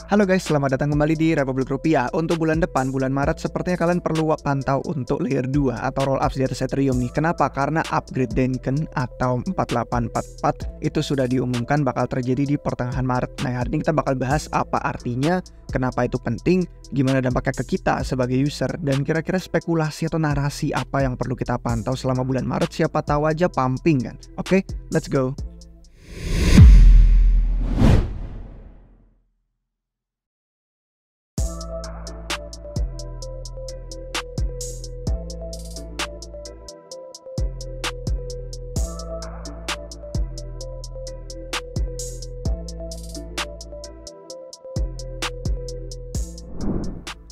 Halo guys, selamat datang kembali di Republik Rupiah. Untuk bulan depan, bulan Maret, sepertinya kalian perlu pantau untuk layer 2 atau rollups di atas Ethereum nih. Kenapa? Karena upgrade Denken atau 4844 itu sudah diumumkan bakal terjadi di pertengahan Maret. Nah, hari ini kita bakal bahas apa artinya, kenapa itu penting, gimana dampaknya ke kita sebagai user, dan kira-kira spekulasi atau narasi apa yang perlu kita pantau selama bulan Maret. Siapa tahu aja pumping kan. Oke, let's go.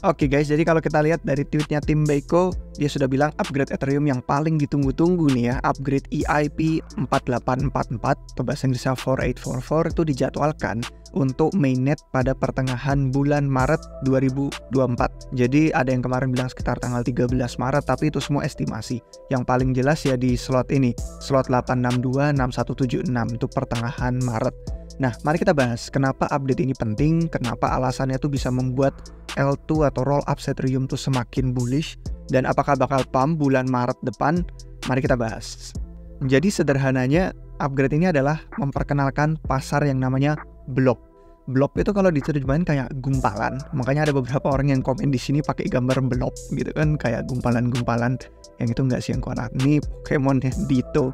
Oke guys, jadi kalau kita lihat dari tweetnya Tim Beiko, dia sudah bilang upgrade Ethereum yang paling ditunggu-tunggu nih ya, upgrade EIP 4844 atau bahasa Inggrisnya 4844 itu dijadwalkan untuk mainnet pada pertengahan bulan Maret 2024. Jadi ada yang kemarin bilang sekitar tanggal 13 Maret, tapi itu semua estimasi. Yang paling jelas ya di slot ini, slot 8626176 itu pertengahan Maret. Nah, mari kita bahas kenapa update ini penting, kenapa alasannya tuh bisa membuat L2 atau rollup Ethereum tuh semakin bullish, dan apakah bakal pump bulan Maret depan. Mari kita bahas. Jadi sederhananya, upgrade ini adalah memperkenalkan pasar yang namanya block. Block itu kalau diterjemahin kayak gumpalan, makanya ada beberapa orang yang komen di sini pakai gambar block gitu kan, kayak gumpalan-gumpalan. Yang itu enggak sih yang kuat, ini Pokemon ya, Ditto.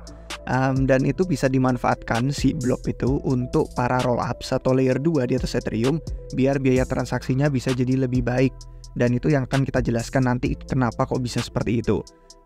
Dan itu bisa dimanfaatkan si block itu untuk para rollups atau layer 2 di atas Ethereum biar biaya transaksinya bisa jadi lebih baik, dan itu yang akan kita jelaskan nanti kenapa kok bisa seperti itu.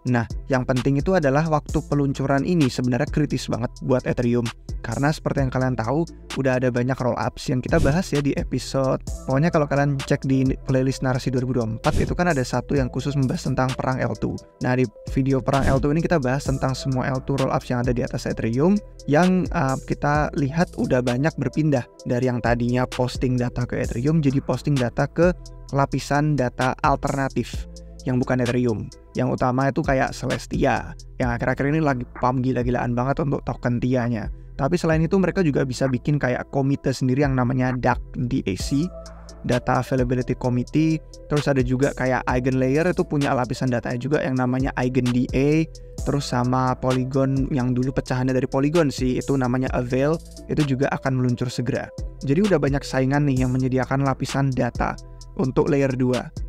Nah, yang penting itu adalah waktu peluncuran ini sebenarnya kritis banget buat Ethereum, karena seperti yang kalian tahu udah ada banyak rollups yang kita bahas ya di episode. Pokoknya kalau kalian cek di playlist narasi 2024 itu kan ada satu yang khusus membahas tentang perang L2. Nah, di video perang L2 ini kita bahas tentang semua L2 rollups yang ada di atas Ethereum yang kita lihat udah banyak berpindah dari yang tadinya posting data ke Ethereum jadi posting data ke lapisan data alternatif yang bukan Ethereum. Yang utama itu kayak Celestia, yang akhir-akhir ini lagi pump gila-gilaan banget untuk token TIA-nya. Tapi selain itu mereka juga bisa bikin kayak komite sendiri yang namanya DAC, Data Availability Committee. Terus ada juga kayak EigenLayer itu punya lapisan datanya juga yang namanya EigenDA. Terus sama Polygon yang dulu pecahannya dari Polygon sih, itu namanya Avail, itu juga akan meluncur segera. Jadi udah banyak saingan nih yang menyediakan lapisan data untuk layer 2.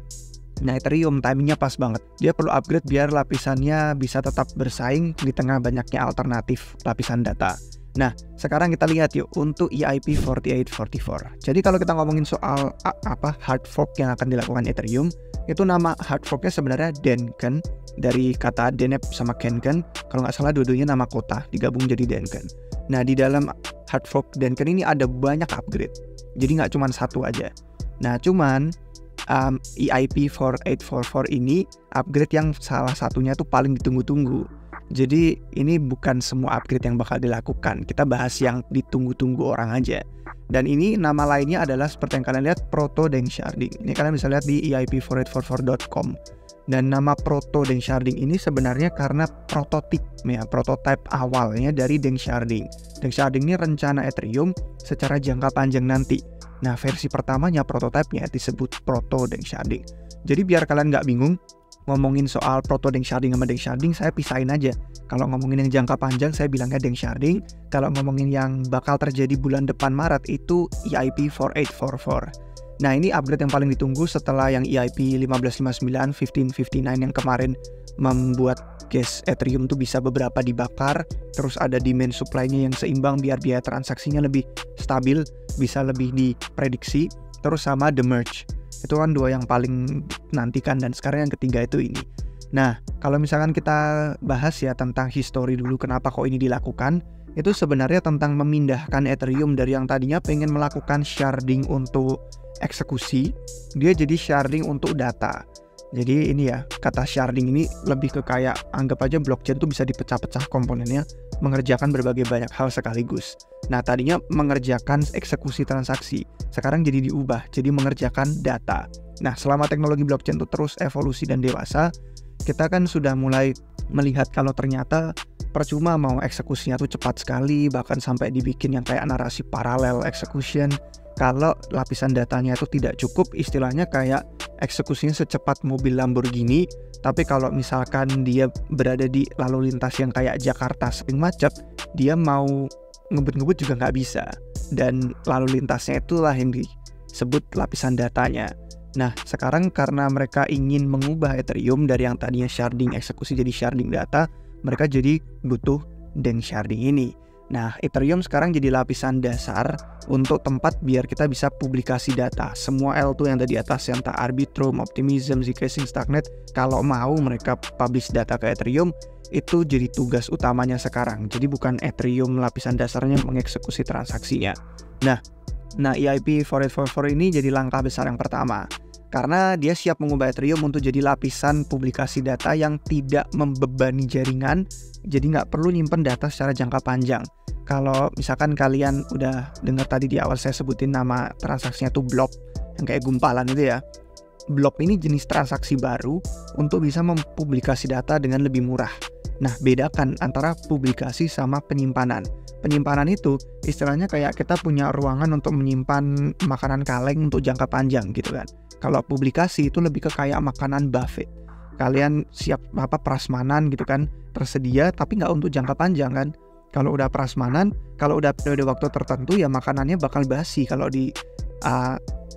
Nah, Ethereum timingnya pas banget. Dia perlu upgrade biar lapisannya bisa tetap bersaing di tengah banyaknya alternatif lapisan data. Nah, sekarang kita lihat yuk untuk EIP 4844. Jadi kalau kita ngomongin soal hard fork yang akan dilakukan Ethereum, itu nama hard forknya sebenarnya Denken, dari kata Deneb sama Kenken. Kalau nggak salah dua-duanya nama kota digabung jadi Denken. Nah, di dalam hard fork Denken ini ada banyak upgrade. Jadi nggak cuma satu aja. Nah, cuman EIP 4844 ini upgrade yang salah satunya tuh paling ditunggu-tunggu. Jadi ini bukan semua upgrade yang bakal dilakukan. Kita bahas yang ditunggu-tunggu orang aja. Dan ini nama lainnya adalah seperti yang kalian lihat, Proto Danksharding. Ini kalian bisa lihat di eip4844.com. Dan nama Proto Danksharding ini sebenarnya karena prototipe awalnya dari Danksharding. Danksharding ini rencana Ethereum secara jangka panjang nanti. Nah, versi pertamanya prototipenya disebut Proto Danksharding. Jadi biar kalian nggak bingung ngomongin soal Proto Danksharding sama Danksharding, saya pisahin aja. Kalau ngomongin yang jangka panjang saya bilangnya Danksharding. Kalau ngomongin yang bakal terjadi bulan depan Maret itu EIP 4844. Nah, ini upgrade yang paling ditunggu setelah yang EIP 1559, 1559 yang kemarin membuat gas Ethereum tuh bisa beberapa dibakar, terus ada demand supply-nya yang seimbang biar biaya transaksinya lebih stabil, bisa lebih diprediksi, terus sama The Merge. Itu kan dua yang paling nantikan, dan sekarang yang ketiga itu ini. Nah, kalau misalkan kita bahas ya tentang history dulu kenapa kok ini dilakukan, itu sebenarnya tentang memindahkan Ethereum dari yang tadinya pengen melakukan sharding untuk eksekusi, dia jadi sharding untuk data. Jadi ini ya, kata sharding ini lebih ke kayak anggap aja blockchain tuh bisa dipecah-pecah komponennya, mengerjakan berbagai banyak hal sekaligus. Nah, tadinya mengerjakan eksekusi transaksi, sekarang jadi diubah jadi mengerjakan data. Nah, selama teknologi blockchain tuh terus evolusi dan dewasa, kita kan sudah mulai melihat kalau ternyata percuma mau eksekusinya tuh cepat sekali, bahkan sampai dibikin yang kayak narasi paralel execution. kalau lapisan datanya itu tidak cukup, istilahnya kayak eksekusinya secepat mobil Lamborghini, tapi kalau misalkan dia berada di lalu lintas yang kayak Jakarta sering macet, dia mau ngebut-ngebut juga nggak bisa. Dan lalu lintasnya itulah yang disebut lapisan datanya. Nah, sekarang karena mereka ingin mengubah Ethereum dari yang tadinya sharding eksekusi jadi sharding data, mereka jadi butuh Dank sharding ini. Nah, Ethereum sekarang jadi lapisan dasar untuk tempat biar kita bisa publikasi data. Semua L2 yang ada di atas, yang entah Arbitrum, Optimism, zkSync, Starknet, kalau mau mereka publish data ke Ethereum, itu jadi tugas utamanya sekarang. Jadi bukan Ethereum lapisan dasarnya mengeksekusi transaksinya. Nah, EIP 4844 ini jadi langkah besar yang pertama. Karena dia siap mengubah Ethereum untuk jadi lapisan publikasi data yang tidak membebani jaringan, jadi nggak perlu nyimpen data secara jangka panjang. Kalau misalkan kalian udah dengar tadi di awal saya sebutin nama transaksinya tuh blob, yang kayak gumpalan itu ya. Blob ini jenis transaksi baru untuk bisa mempublikasi data dengan lebih murah. Nah, bedakan antara publikasi sama penyimpanan. Penyimpanan itu istilahnya kayak kita punya ruangan untuk menyimpan makanan kaleng untuk jangka panjang gitu kan. Kalau publikasi itu lebih ke kayak makanan buffet. Kalian siap prasmanan gitu kan, tersedia tapi nggak untuk jangka panjang kan. Kalau udah prasmanan, kalau udah periode waktu tertentu ya makanannya bakal basi kalau di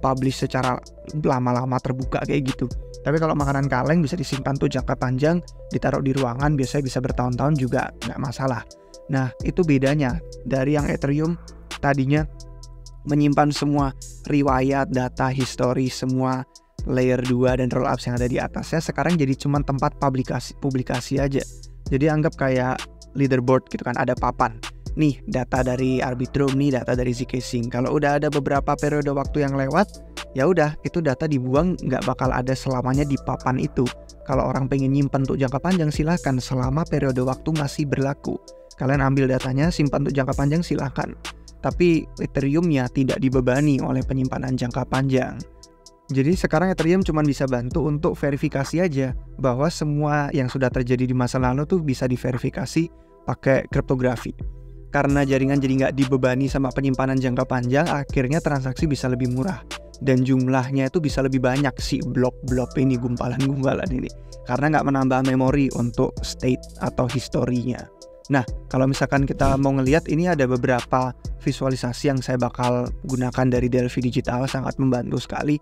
publish secara lama-lama terbuka kayak gitu. Tapi kalau makanan kaleng bisa disimpan tuh jangka panjang, ditaruh di ruangan, biasanya bisa bertahun-tahun juga nggak masalah. Nah, itu bedanya dari yang Ethereum tadinya menyimpan semua riwayat, data, histori, semua layer 2 dan rollups yang ada di atasnya, sekarang jadi cuma tempat publikasi aja. Jadi anggap kayak leaderboard gitu kan, ada papan. Nih data dari Arbitrum, nih data dari zkSync. Kalau udah ada beberapa periode waktu yang lewat, ya udah itu data dibuang, nggak bakal ada selamanya di papan itu. Kalau orang pengen nyimpen untuk jangka panjang silahkan, selama periode waktu masih berlaku. Kalian ambil datanya, simpan untuk jangka panjang silahkan. Tapi Ethereum-nya tidak dibebani oleh penyimpanan jangka panjang. Jadi sekarang Ethereum cuma bisa bantu untuk verifikasi aja bahwa semua yang sudah terjadi di masa lalu tuh bisa diverifikasi pakai kriptografi. Karena jaringan jadi nggak dibebani sama penyimpanan jangka panjang, akhirnya transaksi bisa lebih murah. Dan jumlahnya itu bisa lebih banyak si blok-blok ini, gumpalan-gumpalan ini. Karena nggak menambah memori untuk state atau historinya. Nah, kalau misalkan kita mau ngelihat, ini ada beberapa visualisasi yang saya bakal gunakan dari Delphi Digital, sangat membantu sekali.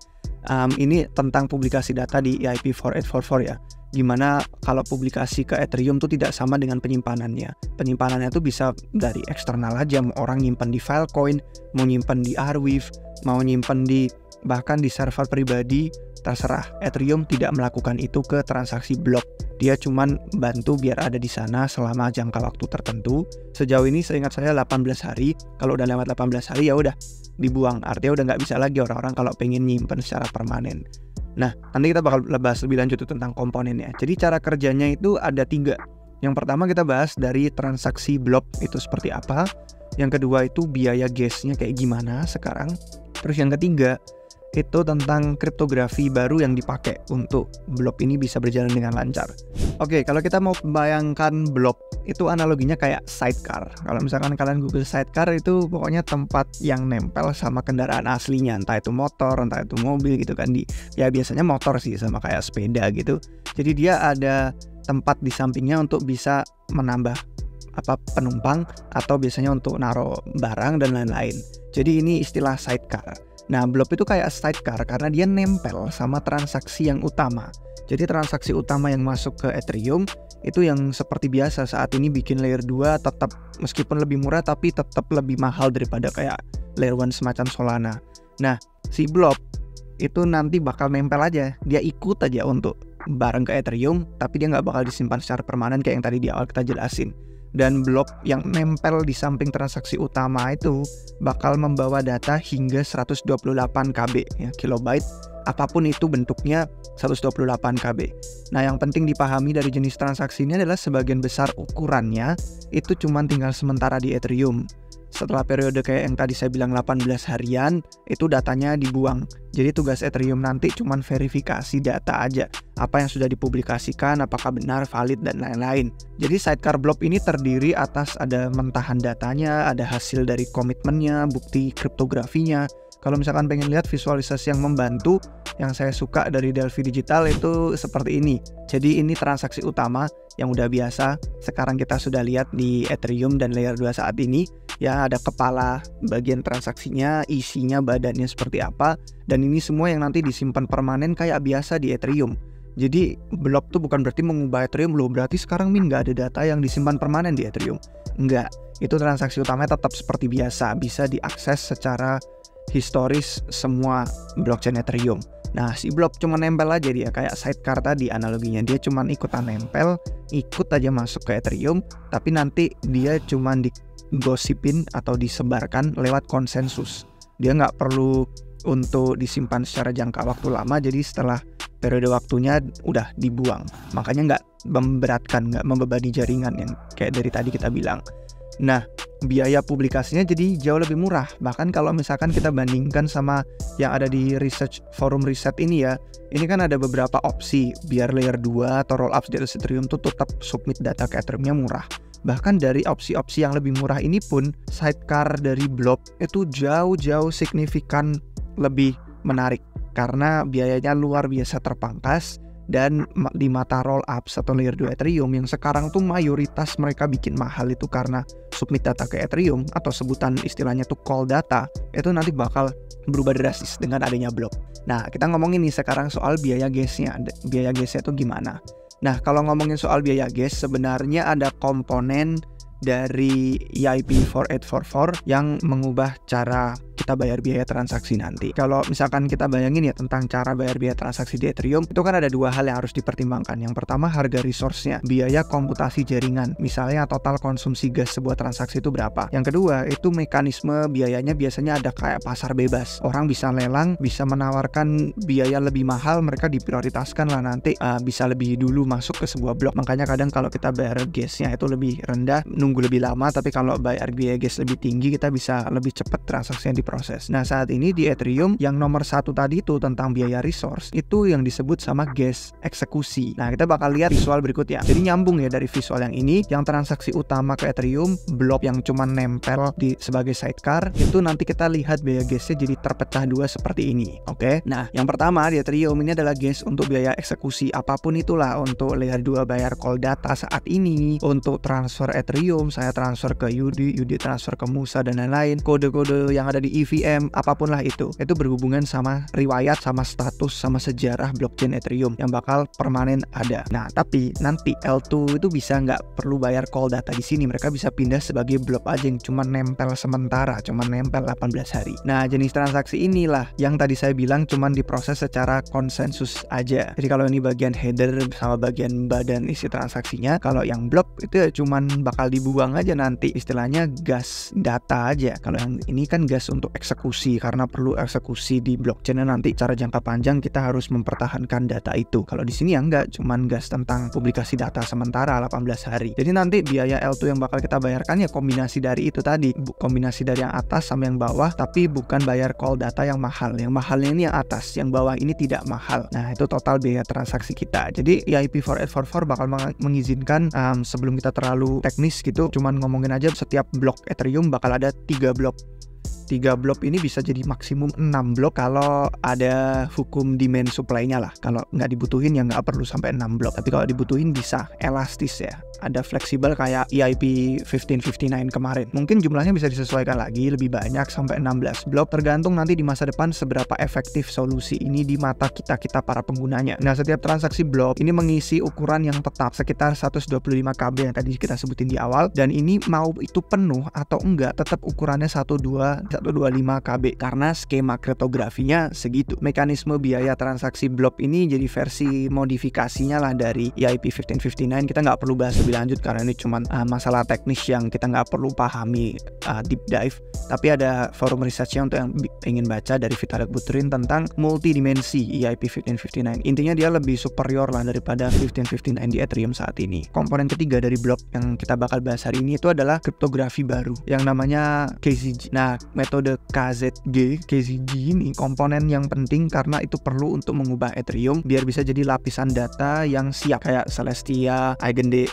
Ini tentang publikasi data di EIP 4844 ya. Gimana kalau publikasi ke Ethereum itu tidak sama dengan penyimpanannya. Penyimpanannya itu bisa dari eksternal aja, mau orang nyimpan di Filecoin, mau nyimpan di Arweave, mau nyimpan di bahkan di server pribadi, terserah. Ethereum tidak melakukan itu ke transaksi blok. Dia cuman bantu biar ada di sana selama jangka waktu tertentu. Sejauh ini seingat saya 18 hari. Kalau udah lewat 18 hari ya udah dibuang. Artinya udah nggak bisa lagi orang-orang kalau pengen nyimpen secara permanen. Nah, nanti kita bakal bahas lebih lanjut tentang komponennya. Jadi cara kerjanya itu ada 3. Yang pertama kita bahas dari transaksi blok itu seperti apa. Yang kedua itu biaya gasnya kayak gimana sekarang. Terus yang ketiga itu tentang kriptografi baru yang dipakai untuk blok ini bisa berjalan dengan lancar. Oke, kalau kita mau bayangkan blok itu analoginya kayak sidecar. Kalau misalkan kalian Google sidecar itu pokoknya tempat yang nempel sama kendaraan aslinya, entah itu motor, entah itu mobil gitu kan. Ya biasanya motor sih sama kayak sepeda gitu. Jadi dia ada tempat di sampingnya untuk bisa menambah penumpang atau biasanya untuk naruh barang dan lain-lain. Jadi ini istilah sidecar. Nah, blok itu kayak sidecar karena dia nempel sama transaksi yang utama. Jadi transaksi utama yang masuk ke Ethereum itu yang seperti biasa saat ini bikin layer 2 tetap meskipun lebih murah tapi tetap lebih mahal daripada kayak layer 1 semacam Solana. Nah, si blok itu nanti bakal nempel aja. Dia ikut aja untuk bareng ke Ethereum, tapi dia nggak bakal disimpan secara permanen kayak yang tadi di awal kita jelasin. Dan blok yang nempel di samping transaksi utama itu bakal membawa data hingga 128 KB ya, kilobyte, apapun itu bentuknya 128 KB. Nah, yang penting dipahami dari jenis transaksi ini adalah sebagian besar ukurannya itu cuma tinggal sementara di Ethereum. setelah periode kayak yang tadi saya bilang 18 harian, itu datanya dibuang. Jadi tugas Ethereum nanti cuman verifikasi data aja, apa yang sudah dipublikasikan, apakah benar, valid, dan lain-lain. Jadi sidecar blob ini terdiri atas ada mentahan datanya, ada hasil dari komitmennya, bukti kriptografinya. Kalau misalkan pengen lihat visualisasi yang membantu, yang saya suka dari Delphi Digital itu seperti ini. Jadi ini transaksi utama yang udah biasa, sekarang kita sudah lihat di Ethereum dan Layer 2 saat ini. Ya, ada kepala bagian transaksinya, isinya, badannya seperti apa, dan ini semua yang nanti disimpan permanen kayak biasa di Ethereum. Jadi blob tuh bukan berarti mengubah Ethereum loh, berarti sekarang nggak ada data yang disimpan permanen di Ethereum. Enggak, itu transaksi utamanya tetap seperti biasa, bisa diakses secara historis semua blockchain Ethereum. Nah, si blob cuma nempel aja dia, kayak sidecar tadi analoginya. Dia cuma ikutan nempel, ikut aja masuk ke Ethereum, tapi nanti dia cuma digosipin atau disebarkan lewat konsensus. Dia nggak perlu untuk disimpan secara jangka waktu lama, jadi setelah periode waktunya udah dibuang. Makanya nggak memberatkan, nggak membebani jaringan yang kayak dari tadi kita bilang. Nah, biaya publikasinya jadi jauh lebih murah. Bahkan kalau misalkan kita bandingkan sama yang ada di research forum riset ini ya, ini kan ada beberapa opsi biar layer 2 atau rollups di Ethereum tuh tetap submit data ke Ethereum-nya murah. Bahkan dari opsi-opsi yang lebih murah ini pun, sidecar dari blob itu jauh-jauh signifikan lebih menarik karena biayanya luar biasa terpangkas. Dan di mata rollups atau layer 2 Ethereum yang sekarang tuh mayoritas mereka bikin mahal itu karena submit data ke Ethereum atau sebutan istilahnya tuh call data, itu nanti bakal berubah drastis dengan adanya blob. Nah, kita ngomongin nih sekarang soal biaya gasnya. Biaya gasnya tuh gimana? Nah, kalau ngomongin soal biaya gas, sebenarnya ada komponen dari EIP 4844 yang mengubah cara kita bayar biaya transaksi nanti. Kalau misalkan kita bayangin ya tentang cara bayar biaya transaksi di Ethereum, itu kan ada dua hal yang harus dipertimbangkan. Yang pertama harga resource-nya, biaya komputasi jaringan, misalnya total konsumsi gas sebuah transaksi itu berapa. Yang kedua itu mekanisme biayanya, biasanya ada kayak pasar bebas. Orang bisa lelang, bisa menawarkan biaya lebih mahal, mereka diprioritaskan lah nanti bisa lebih dulu masuk ke sebuah blok. Makanya kadang kalau kita bayar gasnya itu lebih rendah, nunggu lebih lama, tapi kalau bayar biaya gas lebih tinggi, kita bisa lebih cepat transaksinya diproses. Nah, saat ini di Ethereum yang nomor satu tadi itu tentang biaya resource, itu yang disebut sama gas eksekusi. Nah, kita bakal lihat visual berikutnya. Jadi nyambung ya dari visual yang ini, yang transaksi utama ke Ethereum, blob yang cuma nempel di sebagai sidecar, itu nanti kita lihat biaya gasnya jadi terpecah dua seperti ini. Oke? Nah, yang pertama di Ethereum ini adalah gas untuk biaya eksekusi, apapun itulah, untuk layer 2 bayar call data saat ini, untuk transfer Ethereum, saya transfer ke Yudi transfer ke Musa dan lain-lain, kode-kode yang ada di EVM, apapun lah itu berhubungan sama riwayat, sama status, sama sejarah blockchain Ethereum yang bakal permanen ada. Nah, tapi nanti L2 itu bisa nggak perlu bayar call data di sini, mereka bisa pindah sebagai blob aja yang cuma nempel sementara, cuma nempel 18 hari. Nah, jenis transaksi inilah yang tadi saya bilang cuma diproses secara konsensus aja. Jadi kalau ini bagian header sama bagian badan isi transaksinya, kalau yang blob itu ya cuman bakal dibuang aja nanti, istilahnya gas data aja. Kalau yang ini kan gas untuk eksekusi, karena perlu eksekusi di blockchainnya nanti secara jangka panjang kita harus mempertahankan data itu. Kalau di sini ya enggak, cuman gas tentang publikasi data sementara 18 hari. Jadi nanti biaya L2 yang bakal kita bayarkan ya kombinasi dari itu tadi, kombinasi dari yang atas sama yang bawah, tapi bukan bayar call data yang mahal. Yang mahalnya ini yang atas, yang bawah ini tidak mahal. Nah, itu total biaya transaksi kita. Jadi EIP 4844 bakal mengizinkan sebelum kita terlalu teknis gitu, cuman ngomongin aja setiap blok Ethereum bakal ada 3 blok. 3 blok ini bisa jadi maksimum 6 blok kalau ada hukum demand supply-nya lah. Kalau nggak dibutuhin ya nggak perlu sampai 6 blok. Tapi kalau dibutuhin bisa elastis ya. Ada fleksibel kayak EIP 1559 kemarin. Mungkin jumlahnya bisa disesuaikan lagi lebih banyak sampai 16 blok, tergantung nanti di masa depan seberapa efektif solusi ini di mata kita para penggunanya. Nah, setiap transaksi blok ini mengisi ukuran yang tetap sekitar 125 KB yang tadi kita sebutin di awal, dan ini mau itu penuh atau enggak tetap ukurannya 1, 2 125 KB karena skema kriptografinya segitu. Mekanisme biaya transaksi blob ini jadi versi modifikasinya lah dari EIP 1559. Kita nggak perlu bahas lebih lanjut karena ini cuma masalah teknis yang kita nggak perlu pahami deep dive. Tapi ada forum researchnya untuk yang ingin baca dari Vitalik Buterin tentang multidimensi EIP 1559. Intinya dia lebih superior lah daripada 1559 di Ethereum saat ini. Komponen ketiga dari blob yang kita bakal bahas hari ini itu adalah kriptografi baru yang namanya KZG. Nah, metode KZG ini komponen yang penting karena itu perlu untuk mengubah Ethereum biar bisa jadi lapisan data yang siap kayak Celestia, EigenDE,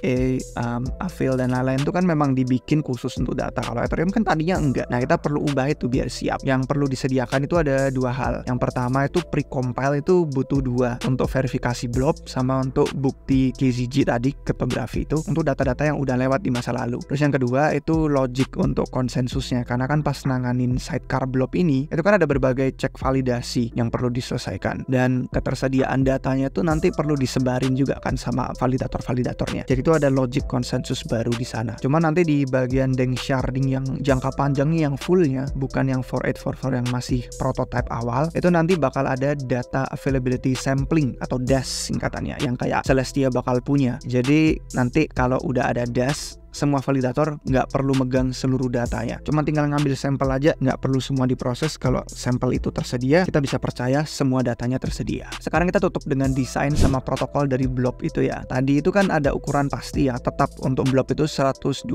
Aphel dan lain-lain itu kan memang dibikin khusus untuk data. Kalau Ethereum kan tadinya enggak. Nah, kita perlu ubah itu biar siap. Yang perlu disediakan itu ada dua hal. Yang pertama itu precompile itu butuh dua untuk verifikasi blob sama untuk bukti KZG tadi kriptografi itu untuk data-data yang udah lewat di masa lalu. Terus yang kedua itu logic untuk konsensusnya karena kan pas nanganin sidecar blob ini itu kan ada berbagai cek validasi yang perlu diselesaikan dan ketersediaan datanya itu nanti perlu disebarin juga kan sama validator-validatornya. Jadi itu ada logic konsensus baru di sana. Cuma nanti di bagian Deng sharding yang jangka panjangnya yang fullnya bukan yang 4844 yang masih prototype awal itu nanti bakal ada data availability sampling atau DAS singkatannya yang kayak Celestia bakal punya. Jadi nanti kalau udah ada DAS semua validator nggak perlu megang seluruh datanya, cuma tinggal ngambil sampel aja, nggak perlu semua diproses. Kalau sampel itu tersedia, kita bisa percaya semua datanya tersedia. Sekarang kita tutup dengan desain sama protokol dari blob itu ya. Tadi itu kan ada ukuran pasti ya, tetap untuk blob itu 125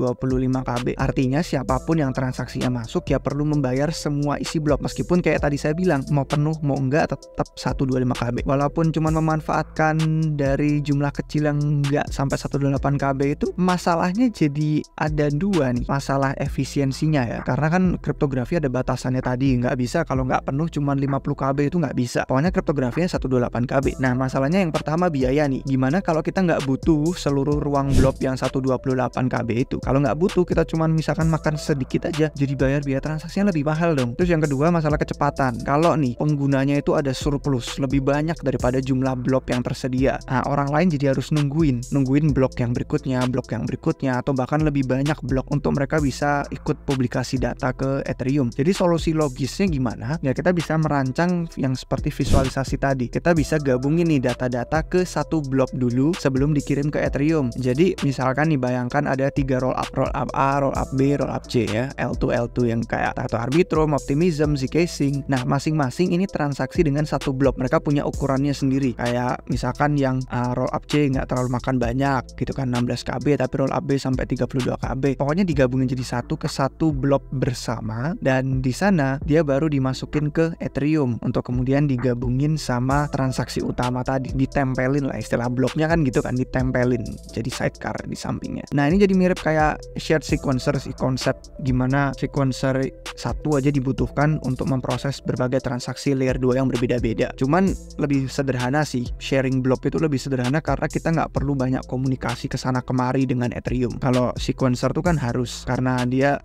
KB. Artinya siapapun yang transaksinya masuk ya perlu membayar semua isi blob, meskipun kayak tadi saya bilang mau penuh mau enggak tetap 125 KB. Walaupun cuma memanfaatkan dari jumlah kecil yang nggak sampai 128 KB itu, masalahnya jadi ada dua nih masalah efisiensinya ya, karena kan kriptografi ada batasannya tadi, nggak bisa kalau nggak penuh cuma 50 KB itu nggak bisa, pokoknya kriptografinya 128 KB. Nah masalahnya yang pertama biaya nih, gimana kalau kita nggak butuh seluruh ruang blob yang 128 KB itu, kalau nggak butuh kita cuma misalkan makan sedikit aja, jadi bayar biaya transaksinya lebih mahal dong. Terus yang kedua masalah kecepatan, kalau nih penggunanya itu ada surplus lebih banyak daripada jumlah blob yang tersedia, nah orang lain jadi harus nungguin blok yang berikutnya atau bahkan lebih banyak blok untuk mereka bisa ikut publikasi data ke Ethereum. Jadi solusi logisnya gimana? Ya kita bisa merancang yang seperti visualisasi tadi. Kita bisa gabungin nih data-data ke satu blok dulu sebelum dikirim ke Ethereum. Jadi misalkan nih bayangkan ada 3 rollup A, rollup B, rollup C ya, L2 yang kayak Tato Arbitrum, Optimism, Zcasing. Nah masing-masing ini transaksi dengan satu blok. Mereka punya ukurannya sendiri. Kayak misalkan yang rollup C nggak terlalu makan banyak gitu kan, 16 KB, tapi rollup B sampai 32 KB. Pokoknya digabungin jadi satu ke satu blok bersama, dan di sana dia baru dimasukin ke Ethereum untuk kemudian digabungin sama transaksi utama tadi, ditempelin lah istilah bloknya kan gitu kan, ditempelin jadi sidecar di sampingnya. Nah ini jadi mirip kayak shared sequencer sih, konsep gimana sequencer satu aja dibutuhkan untuk memproses berbagai transaksi layer 2 yang berbeda-beda. Cuman lebih sederhana sih, sharing block itu lebih sederhana karena kita nggak perlu banyak komunikasi kesana kemari dengan Ethereum. Kalau sequencer tuh kan harus, karena dia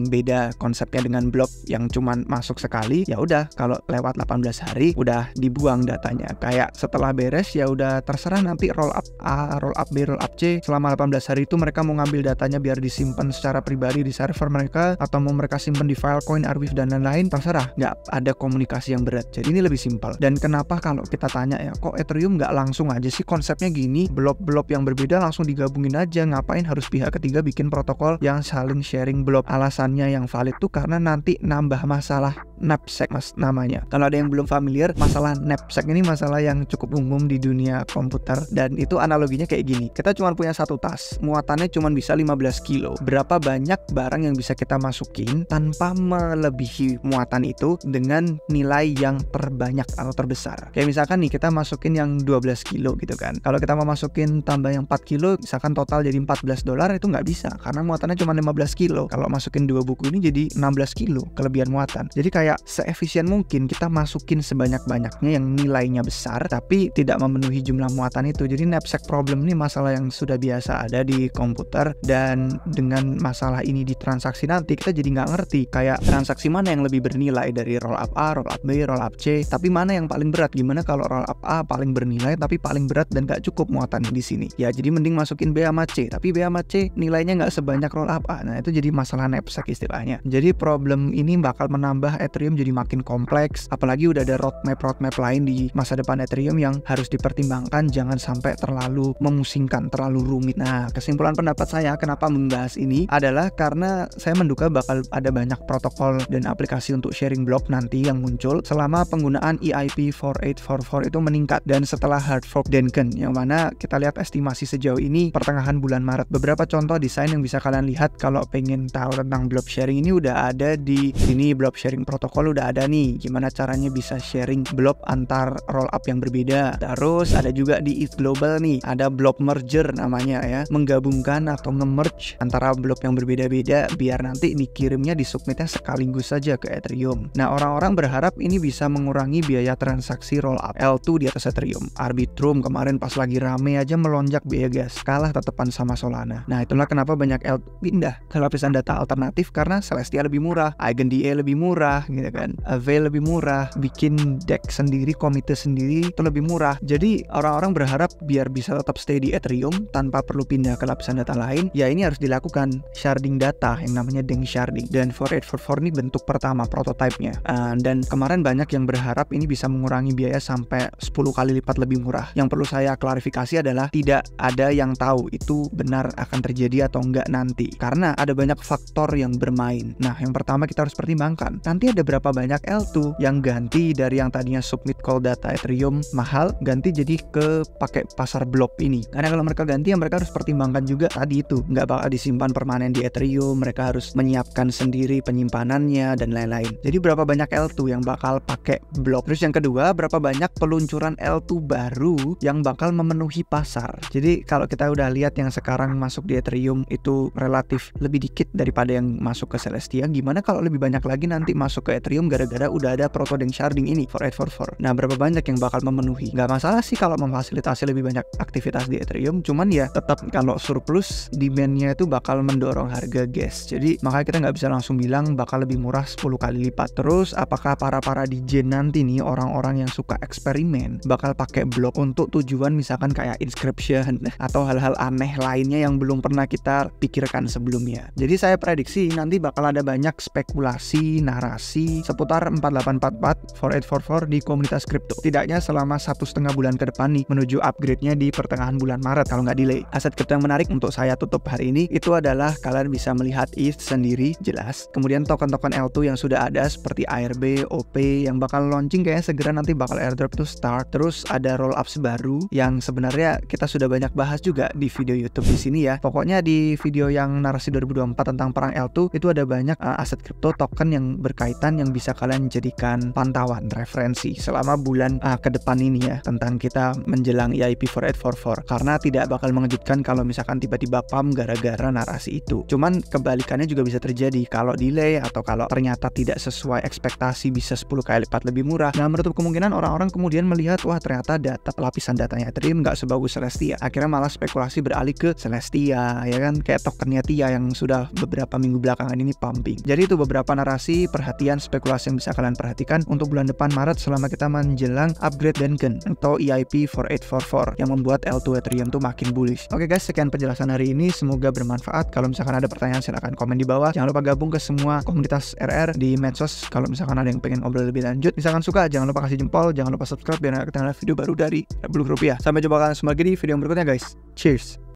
beda konsepnya dengan blok yang cuman masuk sekali, ya udah kalau lewat 18 hari udah dibuang datanya. Kayak setelah beres ya udah terserah nanti rollup A, rollup B, rollup C selama 18 hari itu mereka mau ngambil datanya biar disimpan secara pribadi di server mereka atau mau mereka simpan di Filecoin, Arweave dan lain-lain, terserah, nggak ada komunikasi yang berat. Jadi ini lebih simpel. Dan kenapa kalau kita tanya ya, kok Ethereum nggak langsung aja sih konsepnya gini, blok-blok yang berbeda langsung digabungin aja, ngapain harus pihak ketiga bikin protokol yang saling sharing blok? Alasannya yang valid tuh karena nanti nambah masalah knapsack namanya. Kalau ada yang belum familiar, masalah knapsack ini masalah yang cukup umum di dunia komputer, dan itu analoginya kayak gini. Kita cuma punya satu tas, muatannya cuma bisa 15 kilo. Berapa banyak barang yang bisa kita masukin tanpa melebihi muatan itu dengan nilai yang terbanyak atau terbesar. Kayak misalkan nih kita masukin yang 12 kilo gitu kan. Kalau kita mau masukin tambah yang 4 kilo, misalkan total jadi $14, itu nggak bisa karena muatannya cuma 15 kilo. Kalau masukin 2 buku ini jadi 16 kilo kelebihan muatan. Jadi kayak seefisien mungkin kita masukin sebanyak-banyaknya yang nilainya besar tapi tidak memenuhi jumlah muatan itu. Jadi knapsack problem ini masalah yang sudah biasa ada di komputer, dan dengan masalah ini di transaksi nanti kita jadi nggak ngerti kayak transaksi mana yang lebih bernilai dari rollup A, rollup B, rollup C, tapi mana yang paling berat. Gimana kalau rollup A paling bernilai tapi paling berat dan nggak cukup muatan di sini? Ya jadi mending masukin B sama C, tapi B sama C nilainya nggak sebanyak rollup A. Nah itu jadi masalah knapsack istilahnya. Jadi problem ini bakal menambah Ethereum jadi makin kompleks, apalagi udah ada roadmap lain di masa depan Ethereum yang harus dipertimbangkan, jangan sampai terlalu memusingkan, terlalu rumit. Nah kesimpulan pendapat saya kenapa membahas ini adalah karena saya menduga bakal ada banyak protokol dan aplikasi untuk sharing block nanti yang muncul selama penggunaan EIP 4844 itu meningkat dan setelah hard fork Denken, yang mana kita lihat estimasi sejauh ini pertengahan bulan Maret. Beberapa contoh desain yang bisa kalian lihat kalau pengen tahu tentang block sharing ini udah ada di sini. Block sharing protokol udah ada nih, gimana caranya bisa sharing block antar rollup yang berbeda. Terus ada juga di ETH Global nih, ada block merger namanya ya, menggabungkan atau nge-merge antara block yang berbeda-beda biar nanti dikirimnya di submitnya sekaligus saja ke Ethereum. Nah orang-orang berharap ini bisa mengurangi biaya transaksi rollup L2 di atas Ethereum. Arbitrum kemarin pas lagi rame aja melonjak biaya gas, kalah tetepan sama Solana. Nah itulah kenapa banyak L2 pindah ke lapisan data alternatif karena Celestia lebih murah, EigenDA lebih murah gitu kan, Avail lebih murah, bikin deck sendiri, komite sendiri itu lebih murah. Jadi orang-orang berharap biar bisa tetap stay di Ethereum tanpa perlu pindah ke lapisan data lain, ya ini harus dilakukan sharding data yang namanya Deng sharding. Dan 4844 ini bentuk pertama prototipenya. Dan kemarin banyak yang berharap ini bisa mengurangi biaya sampai 10 kali lipat lebih murah. Yang perlu saya klarifikasi adalah tidak ada yang tahu itu benar akan terjadi atau enggak nanti, karena ada banyak faktor yang bermain. Nah yang pertama kita harus pertimbangkan, nanti ada berapa banyak L2 yang ganti dari yang tadinya submit call data Ethereum mahal ganti jadi ke pakai pasar blok ini. Karena kalau mereka ganti ya mereka harus pertimbangkan juga tadi itu nggak bakal disimpan permanen di Ethereum, mereka harus menyiapkan sendiri penyimpanannya dan lain-lain. Jadi berapa banyak L2 yang bakal pakai blok. Terus yang kedua, berapa banyak peluncuran L2 baru yang bakal memenuhi pasar. Jadi kalau kita udah lihat yang sekarang masuk di Ethereum itu relatif lebih dikit daripada yang masuk ke Celestia, gimana kalau lebih banyak lagi nanti masuk ke Ethereum gara-gara udah ada proto Deng sharding ini 4844. Nah berapa banyak yang bakal memenuhi? Nggak masalah sih kalau memfasilitasi lebih banyak aktivitas di Ethereum, cuman ya tetap kalau surplus demandnya itu bakal mendorong harga gas. Jadi makanya kita nggak bisa langsung bilang bakal lebih murah 10 kali lipat. Terus apakah para DJ nanti nih, orang-orang yang suka eksperimen, bakal pakai blok untuk tujuan misalkan kayak inscription atau hal-hal aneh lainnya yang belum pernah kita pikirkan sebelumnya. Jadi saya prediksi nanti bakal ada banyak spekulasi, narasi seputar 4844 4844 di komunitas kripto. Tidaknya selama 1,5 bulan ke depan nih menuju upgrade-nya di pertengahan bulan Maret kalau nggak delay. Aset kripto yang menarik untuk saya tutup hari ini itu adalah kalian bisa melihat ETH sendiri jelas. Kemudian token-token L2 yang sudah ada seperti ARB, OP yang bakal launching kayaknya segera nanti bakal airdrop itu start. Terus ada rollups baru yang sebenarnya kita sudah banyak bahas juga di video YouTube di sini ya. Pokoknya di video yang narasi 2024 tentang perang L2 itu ada banyak aset kripto token yang berkaitan yang bisa kalian jadikan pantauan referensi selama bulan ke depan ini ya, tentang kita menjelang EIP 4844, karena tidak bakal mengejutkan kalau misalkan tiba-tiba pump gara-gara narasi itu. Cuman kebalikannya juga bisa terjadi kalau delay atau kalau ternyata tidak sesuai ekspektasi bisa 10 kali lipat lebih murah. Nah menutup kemungkinan orang-orang kemudian melihat wah ternyata lapisan datanya Ethereum nggak sebagus Celestia, akhirnya malah spekulasi beralih ke Celestia ya kan, kayak tokennya TIA yang sudah beberapa minggu belakangan ini pumping. Jadi itu beberapa narasi, perhatian, spekulasi yang bisa kalian perhatikan untuk bulan depan Maret selama kita menjelang upgrade Denken atau EIP 4844 yang membuat L2 Ethereum tuh makin bullish. Oke guys, sekian penjelasan hari ini, semoga bermanfaat. Kalau misalkan ada pertanyaan silahkan komen di bawah. Jangan lupa gabung ke semua komunitas RR di medsos kalau misalkan ada yang pengen ngobrol lebih lanjut. Misalkan suka, jangan lupa kasih jempol, jangan lupa subscribe biar nggak ketinggalan video baru dari Rebeluk Rupiah. Sampai jumpa kalian semua lagi di video yang berikutnya guys. Cheers!